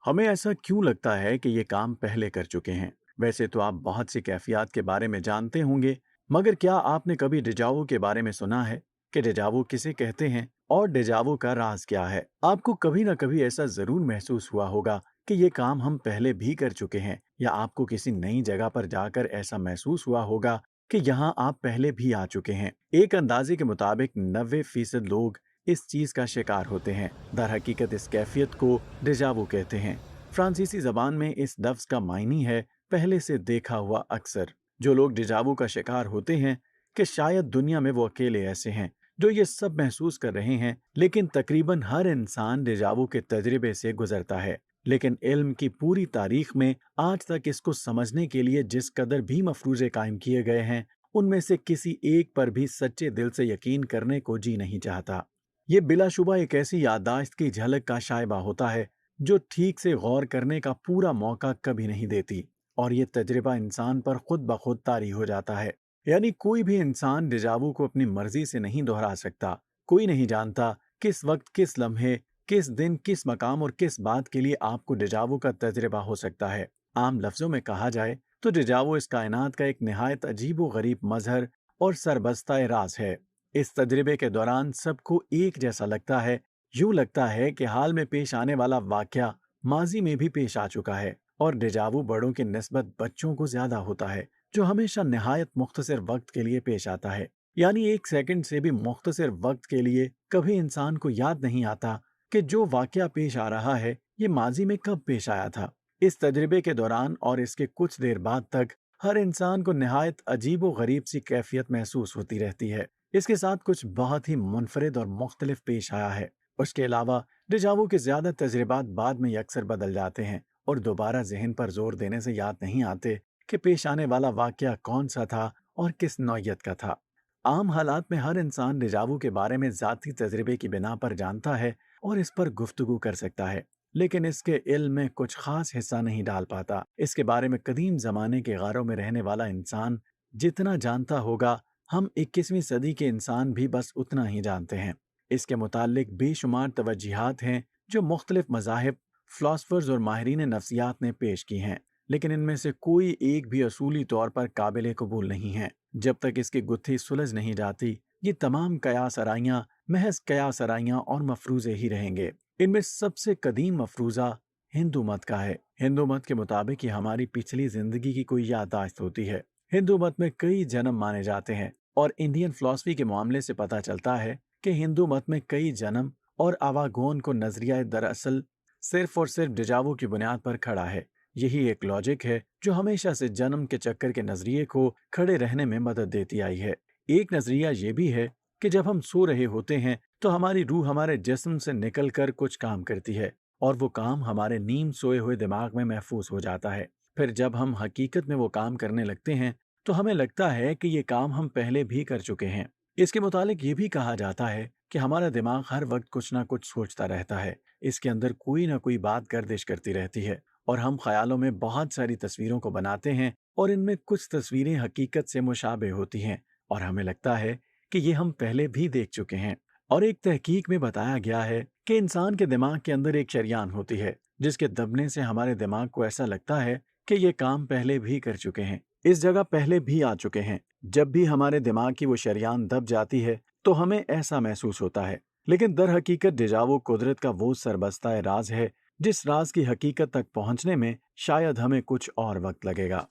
हमें ऐसा क्यों लगता है कि ये काम पहले कर चुके हैं? वैसे तो आप बहुत सी कैफियत के बारे में जानते होंगे, मगर क्या आपने कभी डेजावू के बारे में सुना है कि डेजावू किसे कहते हैं और डेजावू का राज क्या है? आपको कभी ना कभी ऐसा जरूर महसूस हुआ होगा कि ये काम हम पहले भी कर चुके हैं, या आपको किसी नई जगह पर जाकर ऐसा महसूस हुआ होगा कि यहाँ आप पहले भी आ चुके हैं। एक अंदाजे के मुताबिक 90% लोग इस चीज का शिकार होते हैं। दर हकीकत इस कैफियत को डेजावू कहते हैं। फ्रांसीसी जबान में इस लफ्ज का मायनी है पहले से देखा हुआ अक्सर। जो लोग डेजावू का शिकार होते हैं कि शायद दुनिया में वो अकेले ऐसे हैं जो ये सब महसूस कर रहे हैं, लेकिन तकरीबन हर इंसान डेजावू के तजर्बे से गुजरता है। लेकिन इल्म की पूरी तारीख में आज तक इसको समझने के लिए जिस कदर भी मफरूजे कायम किए गए हैं, उनमें से किसी एक पर भी सच्चे दिल से यकीन करने को जी नहीं चाहता। ये बिलाशुबा एक ऐसी याददाश्त की झलक का शायबा होता है जो ठीक से गौर करने का पूरा मौका कभी नहीं देती, और ये तजर्बा इंसान पर खुद ब खुद तारी हो जाता है। यानी कोई भी इंसान डेजावू को अपनी मर्जी से नहीं दोहरा सकता। कोई नहीं जानता किस वक्त, किस लम्हे, किस दिन, किस मकाम और किस बात के लिए आपको डेजावू का तजर्बा हो सकता है। आम लफ्जों में कहा जाए तो डेजावू इस कायनात का एक निहायत अजीबो गरीब मजहर और सरबस्ता राज है। इस तजर्बे के दौरान सबको एक जैसा लगता है। यूं लगता है कि हाल में पेश आने वाला वाकया माजी में भी पेश आ चुका है, और डेजावू बड़ों की निस्बत बच्चों को ज्यादा होता है, जो हमेशा निहायत मुख्तसर वक्त के लिए पेश आता है। यानी एक सेकंड से भी मुख्तसर वक्त के लिए कभी इंसान को याद नहीं आता कि जो वाकया पेश आ रहा है ये माजी में कब पेश आया था। इस तजर्बे के दौरान और इसके कुछ देर बाद तक हर इंसान को निहायत अजीबो गरीब सी कैफियत महसूस होती रहती है। इसके साथ कुछ बहुत ही मुनफरिद और मुख्तलिफ पेश आया है। उसके अलावा डेजावू के ज्यादा तजर्बात बाद में अक्सर बदल जाते हैं और दोबारा जहन पर जोर देने से याद नहीं आते कि पेश आने वाला वाकया कौन सा था और किस नौयत का था। आम हालात में हर इंसान डेजावू के बारे में जाती तजर्बे की बिना पर जानता है और इस पर गुफ्तगू कर सकता है, लेकिन इसके इल्म में कुछ खास हिस्सा नहीं डाल पाता। इसके बारे में कदीम जमाने के गारों में रहने वाला इंसान जितना जानता होगा, हम 21वीं सदी के इंसान भी बस उतना ही जानते हैं। इसके मुतालिक बेशुमार तवज्जिहात हैं जो मुख्तलिफ मज़ाहिब, फ़िलासफ़र्स और माहिरीन नफ्सियात ने पेश की हैं, लेकिन इनमें से कोई एक भी असूली तौर पर काबिल कबूल नहीं है। जब तक इसकी गुत्थी सुलझ नहीं जाती, ये तमाम कयास आराइयाँ महज कयास आराइयाँ और मफरूज़े ही रहेंगे। इनमें सबसे कदीम मफरूज़ा हिंदू मत का है। हिंदू मत के मुताबिक ये हमारी पिछली जिंदगी की कोई याददाश्त होती है। हिंदू मत में कई जन्म माने जाते हैं, और इंडियन फिलॉसफी के मामले से पता चलता है कि हिंदू मत में कई जन्म और आवागोन को नजरिया दरअसल सिर्फ और सिर्फ डिजावो की बुनियाद पर खड़ा है। यही एक लॉजिक है जो हमेशा से जन्म के चक्कर के नजरिए को खड़े रहने में मदद देती आई है। एक नजरिया ये भी है कि जब हम सो रहे होते हैं तो हमारी रूह हमारे जिस्म से निकल कर कुछ काम करती है, और वो काम हमारे नींद सोए हुए दिमाग में महफूज हो जाता है। फिर जब हम हकीकत में वो काम करने लगते हैं तो हमें लगता है कि ये काम हम पहले भी कर चुके हैं। इसके मुतालिक ये भी कहा जाता है कि हमारा दिमाग हर वक्त कुछ ना कुछ सोचता रहता है। इसके अंदर कोई ना कोई बात गर्दिश करती रहती है, और हम ख्यालों में बहुत सारी तस्वीरों को बनाते हैं, और इनमें कुछ तस्वीरें हकीकत से मुशाबे होती हैं और हमें लगता है कि ये हम पहले भी देख चुके हैं। और एक तहकीक में बताया गया है कि इंसान के दिमाग के अंदर एक शरियान होती है जिसके दबने से हमारे दिमाग को ऐसा लगता है कि ये काम पहले भी कर चुके हैं, इस जगह पहले भी आ चुके हैं। जब भी हमारे दिमाग की वो शरियान दब जाती है तो हमें ऐसा महसूस होता है। लेकिन दर हकीकत डेजावो कुदरत का वो सरबस्ता राज है जिस राज की हकीकत तक पहुंचने में शायद हमें कुछ और वक्त लगेगा।